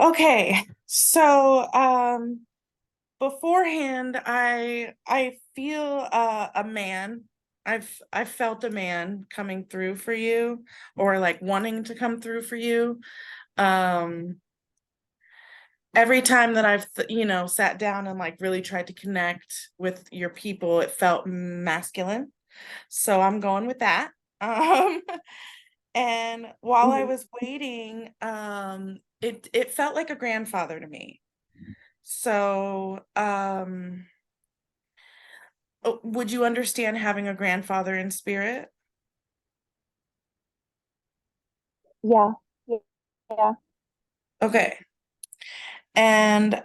Okay, so beforehand I feel a man. I've felt a man coming through for you or like wanting to come through for you. Um every time that I've sat down and like really tried to connect with your people, it felt masculine. So I'm going with that. Um and while I Mhm. was waiting, it felt like a grandfather to me. So, would you understand having a grandfather in spirit? Yeah, yeah, yeah. Okay. And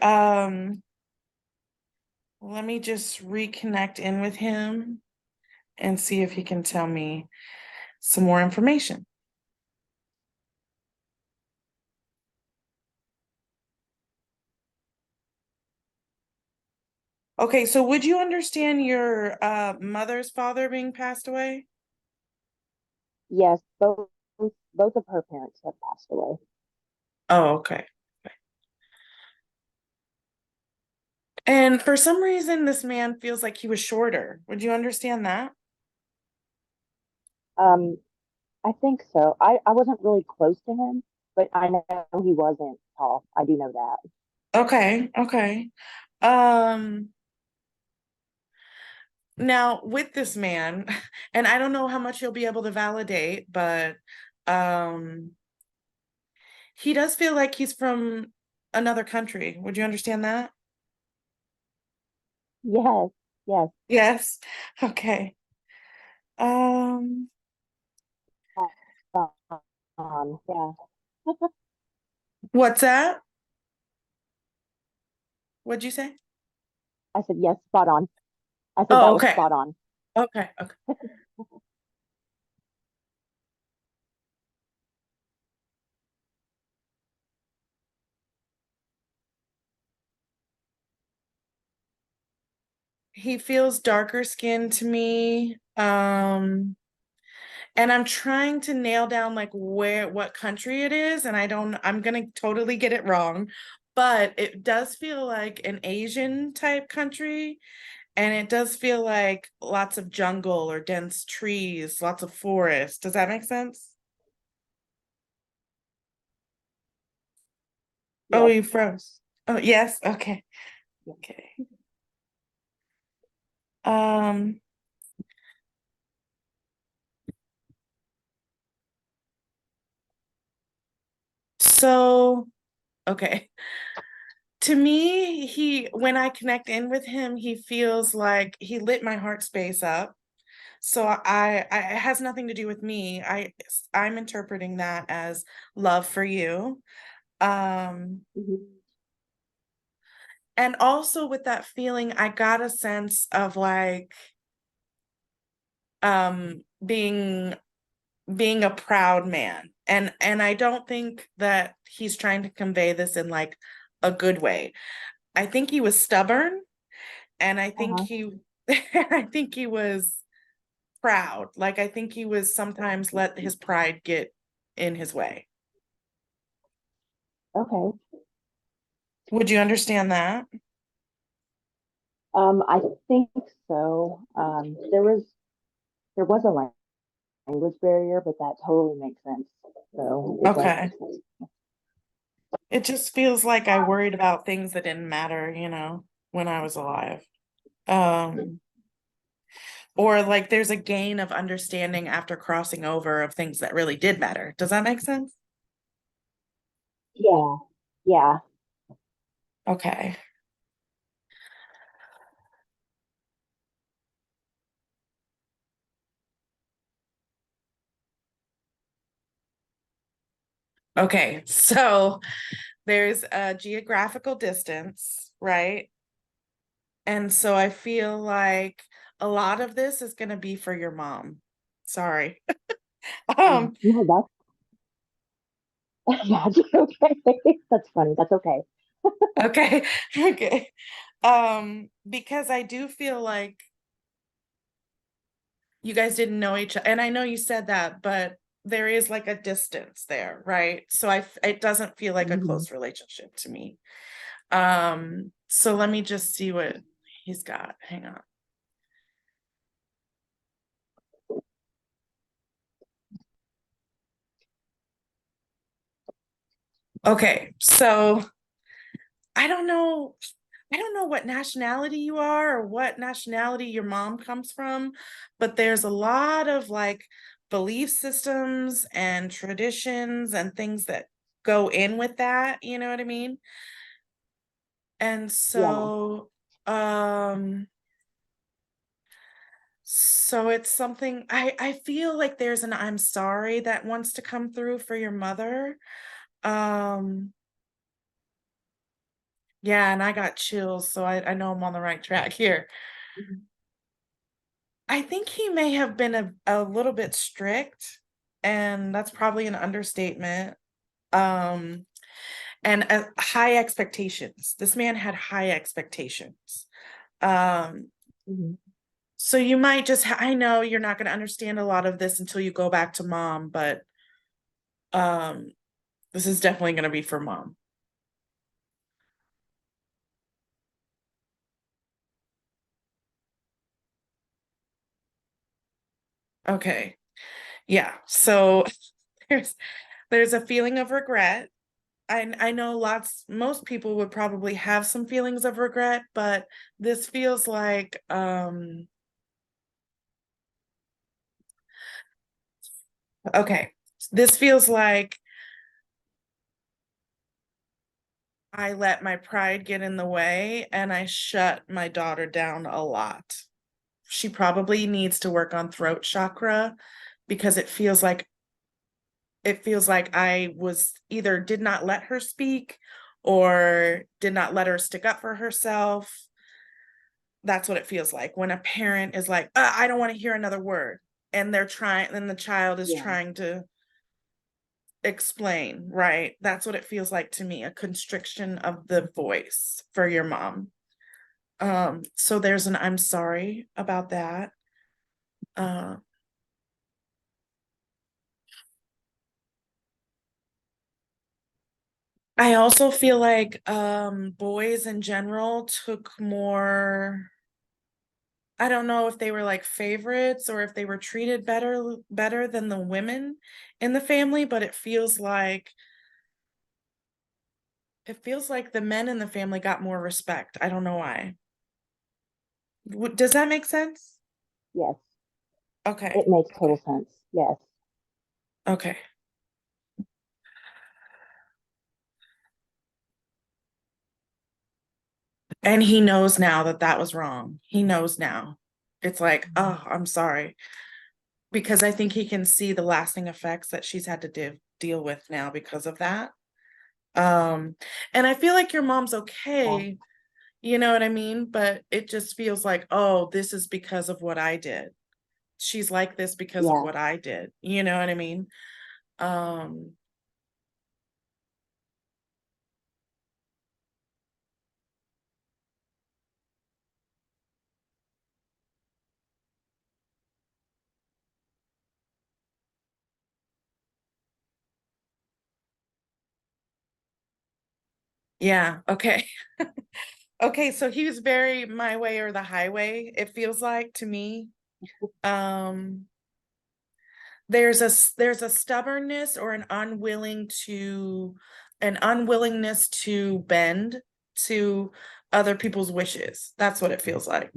let me just reconnect in with him and see if he can tell me some more information. Okay, so would you understand your mother's father being passed away? Yes, both of her parents have passed away. Oh, okay. And for some reason, this man feels like he was shorter. Would you understand that? Um, I think so. I wasn't really close to him, but I know he wasn't tall. I do know that. Okay, okay. Um, Now, with this man, and I don't know how much you'll be able to validate, but um, he does feel like he's from another country. Would you understand that? Yes, yes. Yes. Okay. Um, Yeah. what's that? What'd you say? I said yes, spot on. I said Oh, that was okay. spot on. Okay. Okay. He feels darker skinned to me. And I'm trying to nail down like what country it is, and I'm gonna totally get it wrong, but it does feel like an Asian type country, and it does feel like lots of jungle or dense trees, lots of forest. Does that make sense? Oh, Yes. you froze. Oh, yes. Okay. Okay. Um, so okay. To me, when I connect in with him, he feels like he lit my heart space up. So it has nothing to do with me. I'm interpreting that as love for you. Um, Mhm. and also with that feeling, I got a sense of like being a proud man. And I don't think that he's trying to convey this in like a good way. I think he was stubborn, and I think Uh-huh. he I think he was proud. Like I think he was sometimes let his pride get in his way. Okay. Would you understand that? I think so. There was a language barrier, but that totally makes sense. So it does make Okay. sense. It just feels like I worried about things that didn't matter, when I was alive. Um, or like there's a gain of understanding after crossing over of things that really did matter. Does that make sense? Yeah, yeah. Okay. Okay. So there's a geographical distance, right? And so I feel like a lot of this is going to be for your mom. Sorry. Um, No, that's okay. That's funny. That's okay. okay. Okay. Because I do feel like you guys didn't know each other. And I know you said that, but there is like a distance there, right? So it doesn't feel like a Mhm. close relationship to me. So let me just see what he's got. Hang on. Okay, so I don't know. I don't know what nationality you are or what nationality your mom comes from, but there's a lot of like belief systems and traditions and things that go in with that, you know what I mean? And Yeah. um so it's something I feel like there's an I'm sorry that wants to come through for your mother. Um yeah, and I got chills, so I know I'm on the right track here. Mhm. I think he may have been a little bit strict, and that's probably an understatement. Um, and high expectations. This man had high expectations. Um, Mhm. so you might just, I know you're not going to understand a lot of this until you go back to mom, but um, this is definitely going to be for mom. Okay. Yeah. So there's there's a feeling of regret. I know most people would probably have some feelings of regret, but this feels like okay. This feels like I let my pride get in the way and I shut my daughter down a lot. She probably needs to work on throat chakra because it feels like I was either did not let her speak or did not let her stick up for herself. That's what it feels like when a parent is like, I don't want to hear another word. And the child is Yeah. trying to explain, right? That's what it feels like to me, a constriction of the voice for your mom. So there's an I'm sorry about that. Uh, I also feel like boys in general took more. I don't know if they were like favorites or if they were treated better than the women in the family, but it feels like the men in the family got more respect. I don't know why. Does that make sense? Yes. Okay. It makes total Okay. sense. Yes. Okay. And he knows now that that was wrong. He knows now. It's like, Mhm. oh, I'm sorry. Because I think he can see the lasting effects that she's had to deal with now because of that. Um, and I feel like your mom's Yeah. okay, you know what I mean? But it just feels like, oh, this is because of what I did. She's like this because of Yeah. what I did. You know what I mean? Um, yeah, okay. Okay, so he was very my way or the highway, it feels like to me. Um, there's a stubbornness or an unwillingness to bend to other people's wishes. That's what it feels like.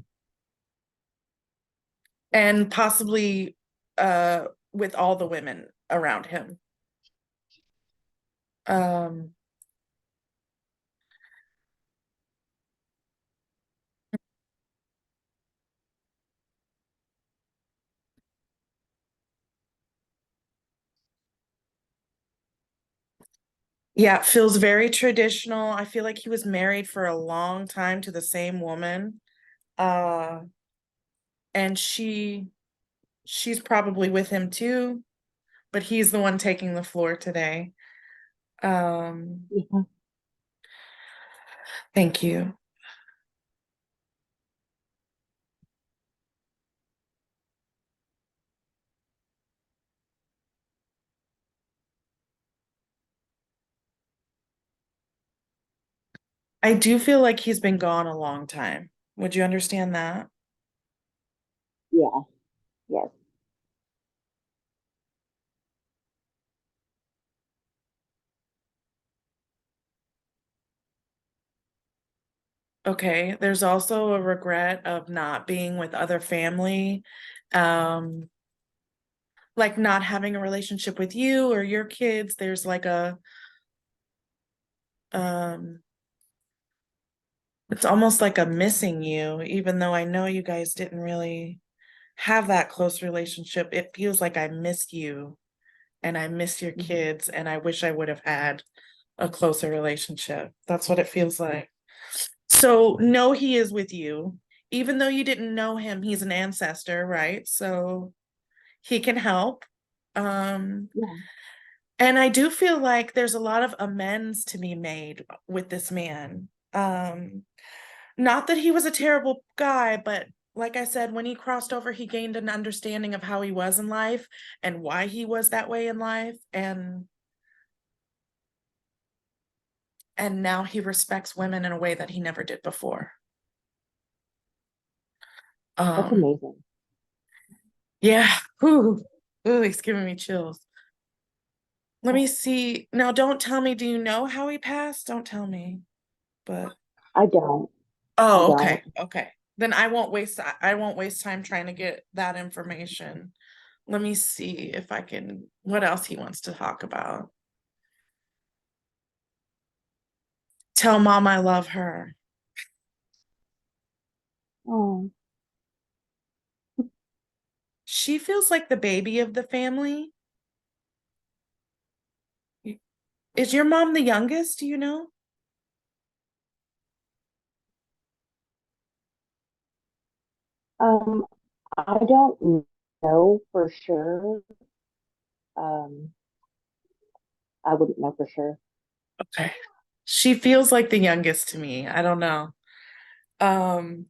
And possibly with all the women around him. Um, yeah, it feels very traditional. I feel like he was married for a long time to the same woman. Uh, and she's probably with him too, but he's the one taking the floor today. Um, Yeah. thank you. I do feel like he's been gone a long time. Would you understand that? Yeah, yes. Okay, there's also a regret of not being with other family, um, like not having a relationship with you or your kids. There's like um, it's almost like a missing you, even though I know you guys didn't really have that close relationship. It feels like I missed you and I miss your Mhm. kids, and I wish I would have had a closer relationship. That's what it feels like. So, no, he is with you. Even though you didn't know him, he's an ancestor, right? So he can help. Um, Yeah, and I do feel like there's a lot of amends to be made with this man. Not that he was a terrible guy, but like I said, when he crossed over, he gained an understanding of how he was in life and why he was that way in life. And now he respects women in a way that he never did before. that's Um, amazing. yeah. Ooh, ooh, he's giving me chills. Let me see. Now, don't tell me, do you know how he passed? Don't tell me. But I don't. I oh, don't. okay, okay. Then I won't waste time trying to get that information. Let me see if I can, what else he wants to talk about. Tell mom I love her. Oh, She feels like the baby of the family. Is your mom the youngest? Do you know? um, I don't know for sure. Um, I wouldn't know for sure. Okay. She feels like the youngest to me. I don't know. Um,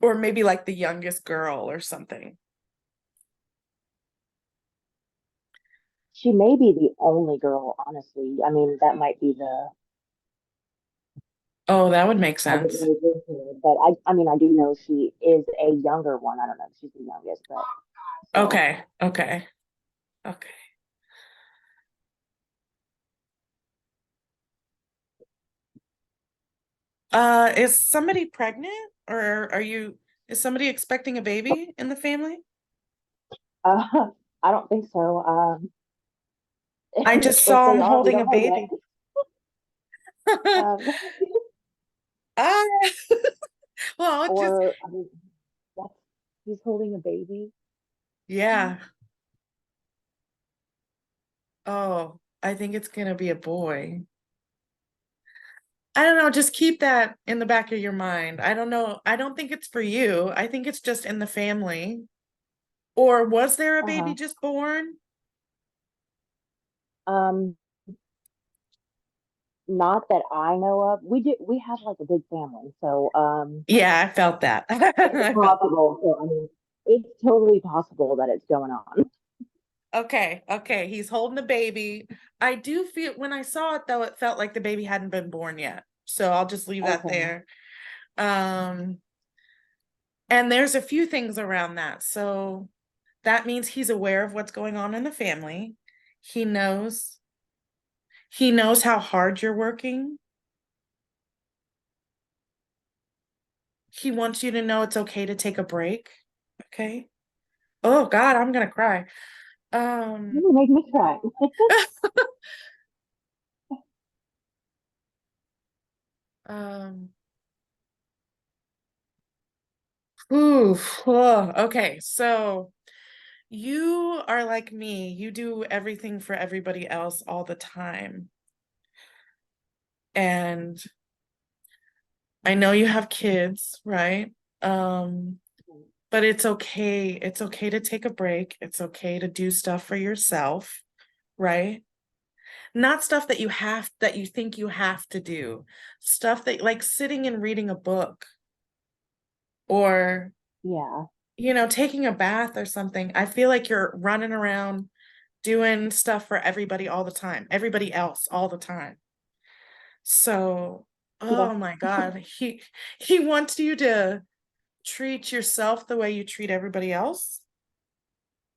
or maybe like the youngest girl or something. She may be the only girl, honestly. I mean, that might be the Oh, that would make I would sense. really with her, but I mean, I do know she is a younger one. I don't know if she's the youngest, but so Okay, okay, okay. Is somebody pregnant or is somebody expecting a baby in the family? uh, I don't think so. I just If saw they him are, we holding a don't know baby. yet. Um, Ah, well, just or I mean, that's he's holding a baby. yeah. Oh, I think it's gonna be a boy. I don't know, just keep that in the back of your mind. I don't know. I don't think it's for you. I think it's just in the family. Or was there a baby Uh-huh. just born? Um, Not that I know of. We have like a big family, so Yeah, I felt that. it's I felt possible. So I mean, it's totally possible that it's going on. okay, okay. He's holding the baby. I do feel when I saw it though, it felt like the baby hadn't been born yet. So I'll just leave that Okay. there. Um, and there's a few things around that. So that means he's aware of what's going on in the family. He knows he knows how hard you're working. He wants you to know it's okay to take a break. Okay. Oh God, I'm gonna cry. Um, You make me cry. um, oof. Oh, okay, so you are like me. You do everything for everybody else all the time. And I know you have kids, right? Um, but it's okay. It's okay to take a break. It's okay to do stuff for yourself, right? Not stuff that that you think you have to do. Stuff that like sitting and reading a book or, Yeah. taking a bath or something. I feel like you're running around doing stuff for everybody all the time, everybody else all the time. So, You Oh know, my God. He wants you to treat yourself the way you treat everybody else.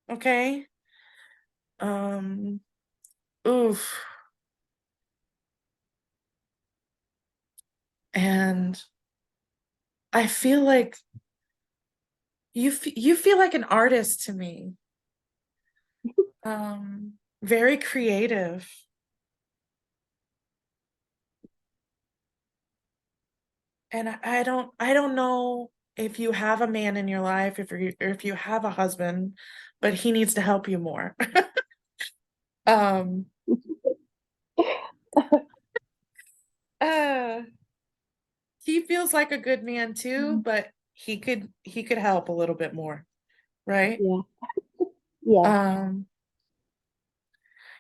Okay. Um, oof. And I feel like you feel like an artist to me. Very creative. And I don't know if you have a man in your life, if you have a husband, but he needs to help you more. Um, uh, he feels like a good man too, but he could help a little bit more, right? yeah, yeah. Um,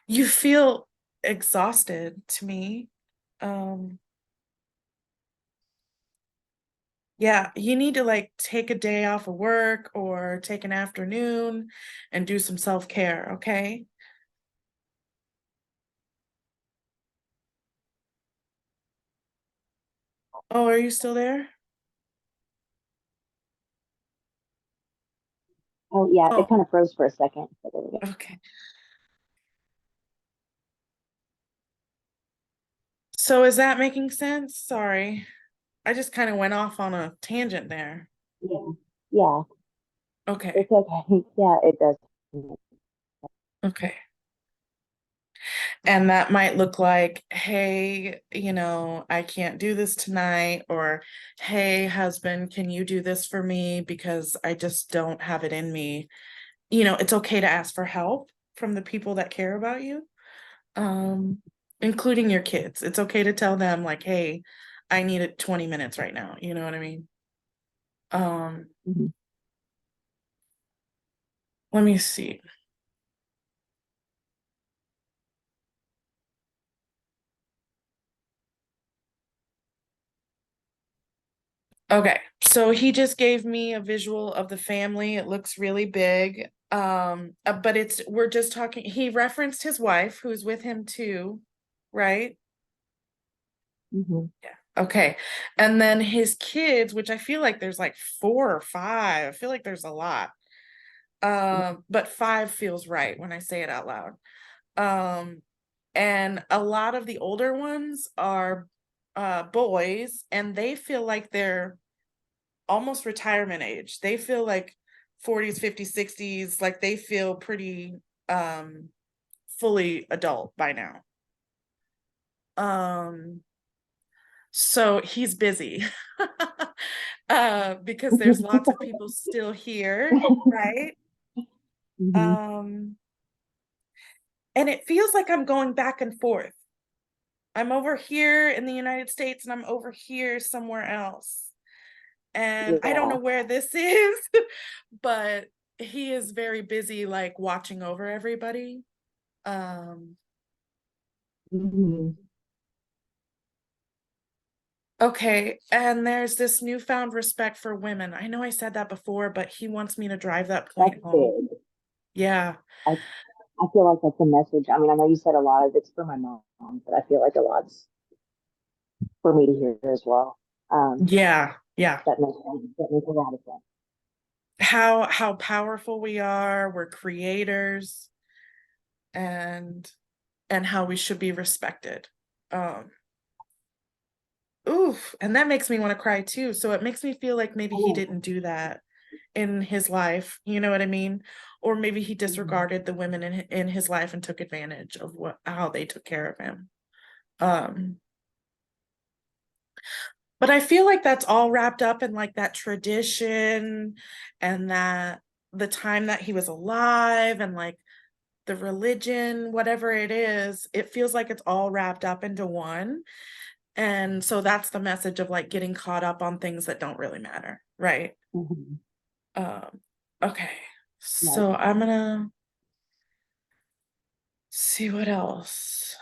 you feel exhausted to me. Um, yeah, you need to like take a day off of work or take an afternoon and do some self-care, okay? Oh, are you still there? Oh, yeah. It Oh, kind of froze for a second. But there we go. okay. So is that making sense? Sorry. I just kind of went off on a tangent there. Yeah, yeah. Okay. It's okay. Yeah, it does. Okay. And that might look like, hey, you know, I can't do this tonight, or hey, husband, can you do this for me? Because I just don't have it in me. You know, it's okay to ask for help from the people that care about you, um, including your kids. It's okay to tell them, like, hey, I need it 20 minutes right now. You know what I mean? Um, Hmm. let me see. Okay, so he just gave me a visual of the family. It looks really big. But it's we're just talking. He referenced his wife, who's with him too, right? Hmm. Yeah. Okay. And then his kids, which I feel like there's like four or five. I feel like there's a lot. But five feels right when I say it out loud. Um, and a lot of the older ones are boys, and they feel like they're almost retirement age. They feel like 40s, 50s, 60s, like they feel pretty um fully adult by now. Um so he's busy. Because there's lots of people still here, right? Hmm. Um and it feels like I'm going back and forth. I'm over here in the United States and I'm over here somewhere else. And I don't know Yeah. where this is, but he is very busy like watching over everybody. Um, Hmm. okay, and there's this newfound respect for women. I know I said that before, but he wants me to drive that That's point home. big. Yeah. I feel like that's a message. I mean, I know you said a lot of it's for my mom, but I feel like a lot's for me to hear as well. Um, Yeah. Yeah. that makes sense. That makes a lot of sense. How powerful we are, we're creators, and how we should be respected. Um, Oof, and that makes me want to cry too. So it makes me feel like maybe I he know. didn't do that in his life. You know what I mean? Or maybe he Mhm. disregarded the women in his life and took advantage of what how they took care of him. Um, but I feel like that's all wrapped up in like that tradition and that the time that he was alive and like the religion, whatever it is, it feels like it's all wrapped up into one. And so that's the message of like getting caught up on things that don't really matter, right? Mhm. Um, okay. Right. So I'm gonna see what else.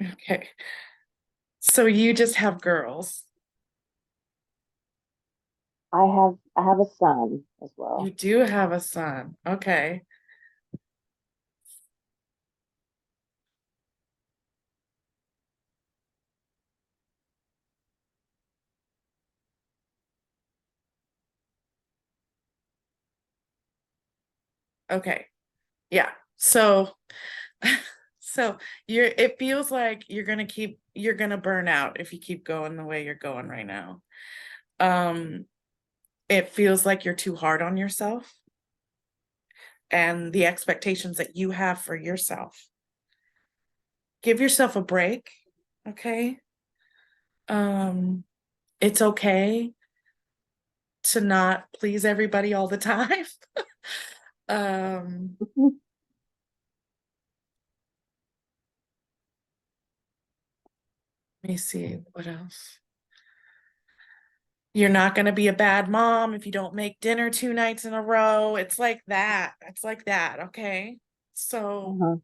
Okay. So you just have girls. I have a son as You well. do have a son. Okay. Okay. Yeah. So so it feels like you're gonna burn out if you keep going the way you're going right now. Um it feels like you're too hard on yourself and the expectations that you have for yourself. Give yourself a break, okay? Um it's okay to not please everybody all the time. um Let me see what else. You're not going to be a bad mom if you don't make dinner 2 nights in a row. It's like that. It's like that. Okay. So Uh-huh.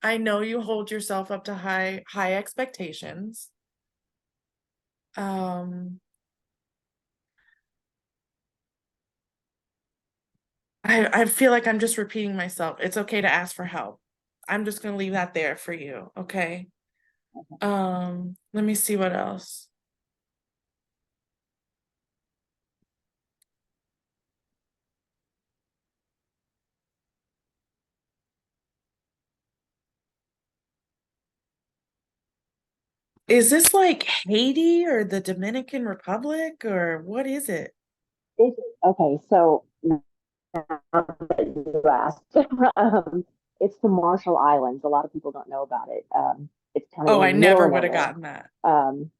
I know you hold yourself up to high expectations. Um, I feel like I'm just repeating myself. It's okay to ask for help. I'm just going to leave that there for you. Okay. Let me see what else. Is this like Haiti or the Dominican Republic or what is it? Okay, so now that you asked, it's the Marshall Islands. A lot of people don't know about it. It's kind of Oh, in I the middle never of would have nowhere. gotten that. Um,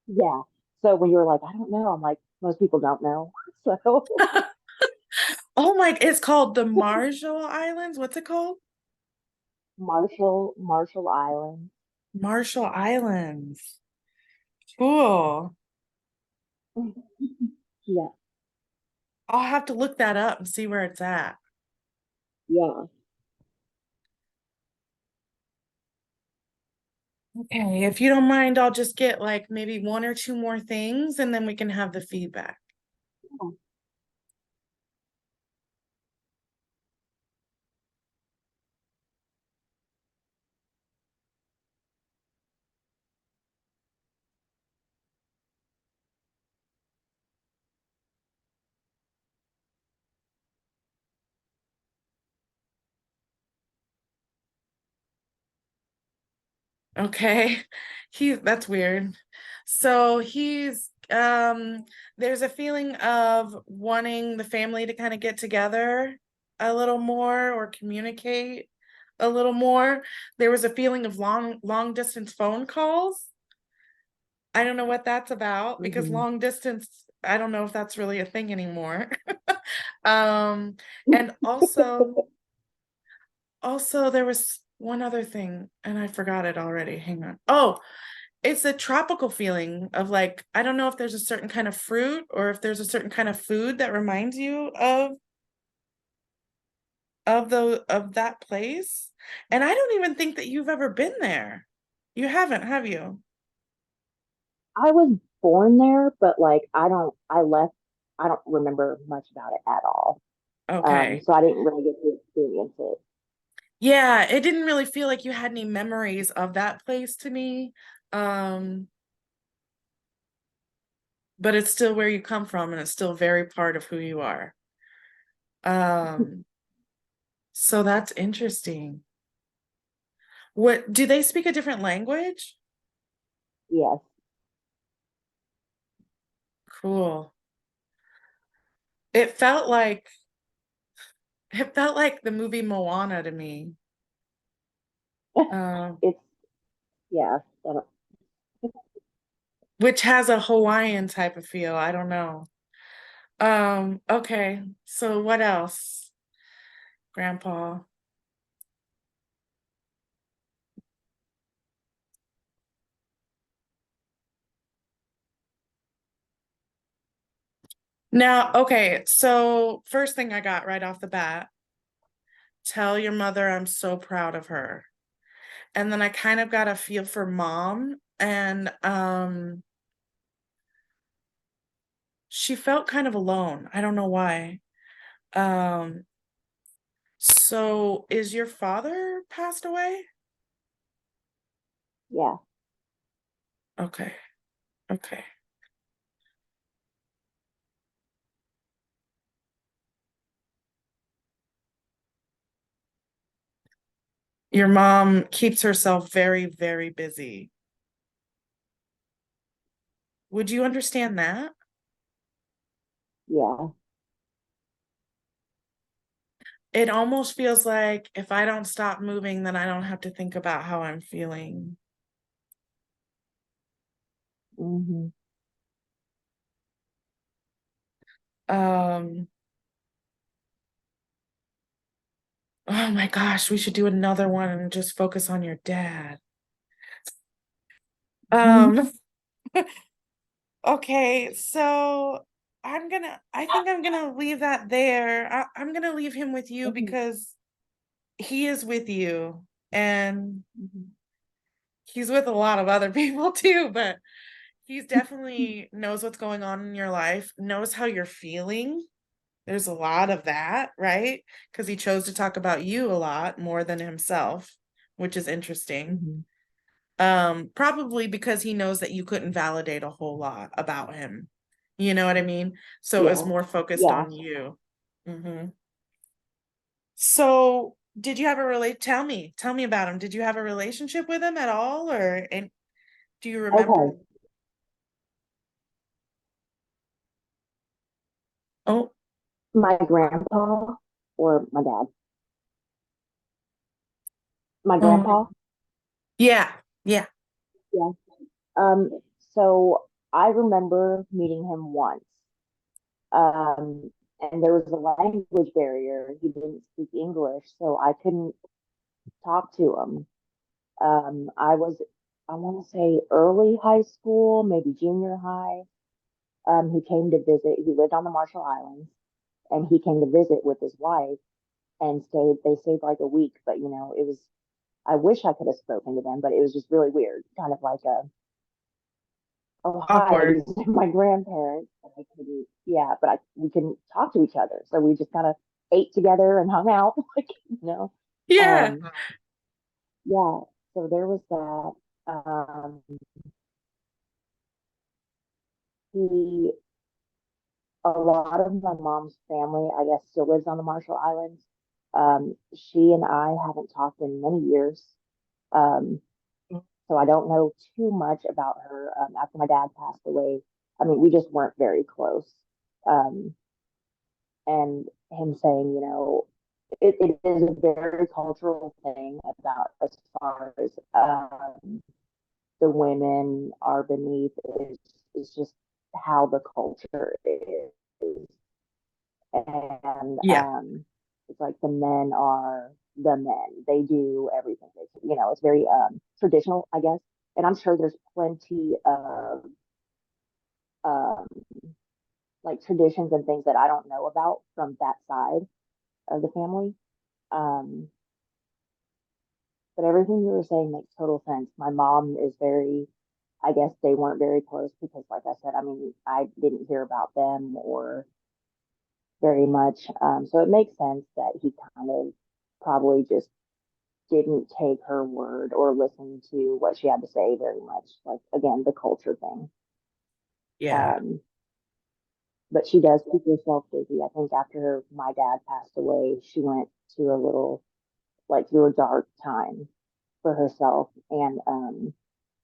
yeah. So when you were like, I don't know, I'm like, most people don't know. So Oh my, it's called the Marshall Islands. What's it called? Marshall Islands. Marshall Islands. Cool. Yeah, I'll have to look that up and see where it's at. yeah. Okay, if you don't mind, I'll just get like maybe one or two more things and then we can have the feedback. Okay. That's weird. So there's a feeling of wanting the family to kind of get together a little more or communicate a little more. There was a feeling of long distance phone calls. I don't know what that's about because Hmm. long distance, I don't know if that's really a thing anymore. Um, and also there was one other thing and I forgot it already. Hang on. Oh, it's a tropical feeling of like, I don't know if there's a certain kind of fruit or if there's a certain kind of food that reminds you of that place. And I don't even think that you've ever been there. You haven't, have you? I was born there, but like I left, I don't remember much about it at all. Okay. So I didn't really get to experience it. Yeah, it didn't really feel like you had any memories of that place to me. Um, but it's still where you come from and it's still very part of who you are. Um, so that's interesting. What do they speak a different language? Yes. Cool. It felt like it felt like the movie Moana to me. Um, It's yeah. which has a Hawaiian type of feel. I don't know. Okay. So what else, Grandpa? Now, okay, so first thing I got right off the bat, tell your mother I'm so proud of her. And then I kind of got a feel for mom and she felt kind of alone. I don't know why. Um, so is your father passed away? Yeah. Okay. Okay. Your mom keeps herself very, very busy. Would you understand that? Yeah. It almost feels like if I don't stop moving, then I don't have to think about how I'm feeling. Hmm. Um, oh my gosh, we should do another one and just focus on your dad. Um, okay, so I think I'm gonna leave that there. I'm gonna leave him with you Hmm. because he is with you and Hmm. he's with a lot of other people too, but he's definitely knows what's going on in your life, knows how you're feeling. There's a lot of that, right? Because he chose to talk about you a lot more than himself, which is interesting. Hmm. Probably because he knows that you couldn't validate a whole lot about him. You know what I mean? So it was Yeah. more focused Yeah. on you. Hmm. So did you have a tell me about him. Did you have a relationship with him at all? Or and do you remember? Okay. Oh, My grandpa or my dad? My um, grandpa? yeah, yeah. Yeah. Um, so I remember meeting him once. Um, and there was a language barrier. He didn't speak English, so I couldn't talk to him. I was, I want to say early high school, maybe junior high. He came to visit. He lived on the Marshall Islands, and he came to visit with his wife and stayed. They stayed like a week, but it was. I wish I could have spoken to them, but it was just really weird, kind of like a oh hi, Awkward. these are my grandparents. And I couldn't, yeah, but we couldn't talk to each other, so we just kind of ate together and hung out, like you know. Yeah. Um, yeah, so there was that. Um, he, a lot of my mom's family, I guess, still lives on the Marshall Islands. She and I haven't talked in many years. Um, so I don't know too much about her. After my dad passed away, I mean, we just weren't very close. Um, and him saying, it is a very cultural thing about as far as the women are beneath is just how the culture is. And Yeah. it's like the men are the men. They do everything. It's very traditional, I guess. And I'm sure there's plenty of um, like traditions and things that I don't know about from that side of the family. Um, but everything you were saying makes total sense. My mom is very, I guess they weren't very close because, like I said, I mean, I didn't hear about them or very much. So it makes sense that he kind of probably just didn't take her word or listen to what she had to say very much. Like, again, the culture thing. Yeah. Um, but she does keep herself busy. I think after my dad passed away, she went to a little, like, through a dark time for herself. And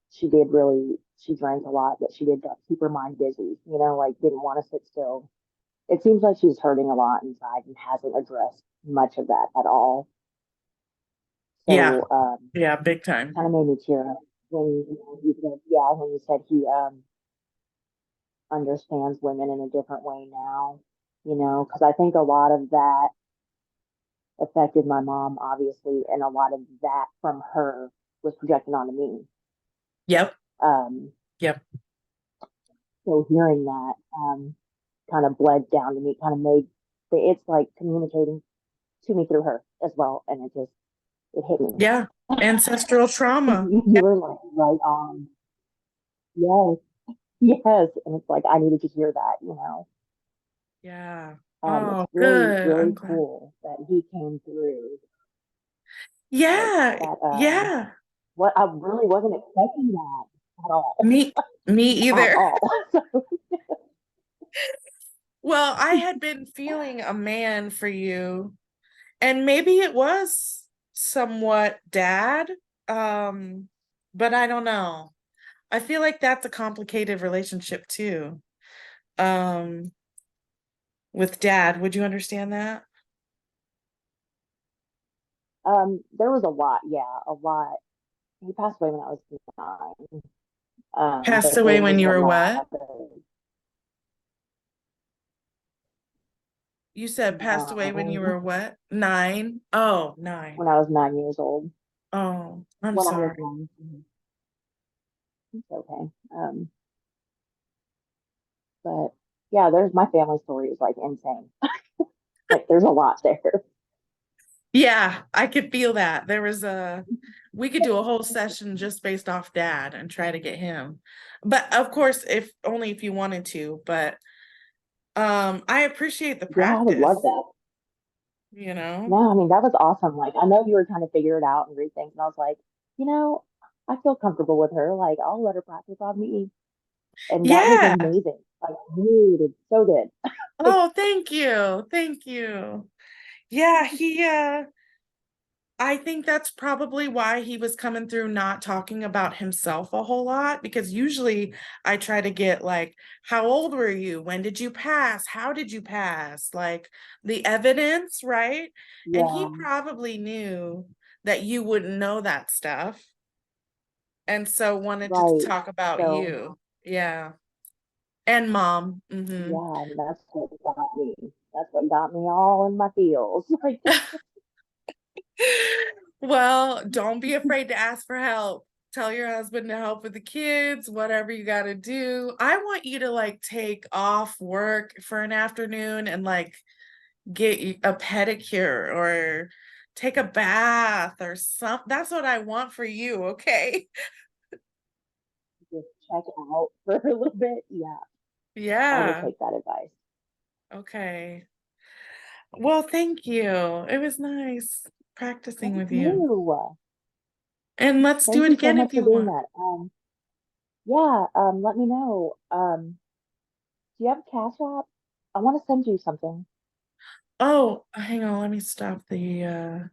she drank a lot, but she did keep her mind busy, like didn't want to sit still. It seems like she's hurting a lot inside and hasn't addressed much of that at all. Yeah. So Yeah, big time. kind of made me tear up when you said, yeah, when you said he understands women in a different way now, because I think a lot of that affected my mom, obviously, and a lot of that from her was projected onto me. Yep. Um, Yep. so hearing that kind of bled down to me, kind of made it's like communicating to me through her as well, and it hit me. Yeah. Ancestral trauma. You were like right on. Yes, Yes, and it's like I needed to hear that, Yeah. It's Oh, really, good. really I'm glad. cool that he came through. Like Yeah. that, Yeah. what I really wasn't expecting that at all, Me me at either. all. Well, I had been feeling a man for you, and maybe it was somewhat dad. Um, but I don't know. I feel like that's a complicated relationship too. Um, with dad, would you understand that? There was a lot, yeah, a lot. He passed away when I was 9. Passed But away there when was you a were lot what? of You said passed away when you 9 were what? 9? Oh, 9. when I was 9 years old. Oh, I'm When I was sorry. 9, it's okay. But yeah, there's my family story is like insane. Like there's a lot there. Yeah, I could feel that. We could do a whole session just based off dad and try to get him. But of course, if only if you wanted to, but I appreciate the Yeah, I would love practice, that. you know? No, I mean that was awesome. Like I know you were trying to figure it out and read things, and I was like, you know, I feel comfortable with her. Like I'll let her practice on me, and that was Yeah. amazing. Like, dude, it's so good. Oh, thank you. Thank you. Yeah, I think that's probably why he was coming through not talking about himself a whole lot, because usually I try to get like, how old were you? When did you pass? How did you pass? Like the evidence, right? And he Yeah, probably knew that you wouldn't know that stuff. And so wanted to right. talk about So you. Yeah. And mom. yeah, and that's what got me. That's what got me all in my feels. Like, Well, don't be afraid to ask for help. Tell your husband to help with the kids, whatever you got to do. I want you to like take off work for an afternoon and like get a pedicure or take a bath or something. That's what I want for you, okay? just check out for a little bit. Yeah, I will Yeah. take that advice. Okay. Well, thank you. It was nice practicing Thank with you. you. And let's do Thank it you so again much if for you doing want. that. Yeah, let me know. Do you have a Cash App? I want to send you something. Oh, hang on, let me stop the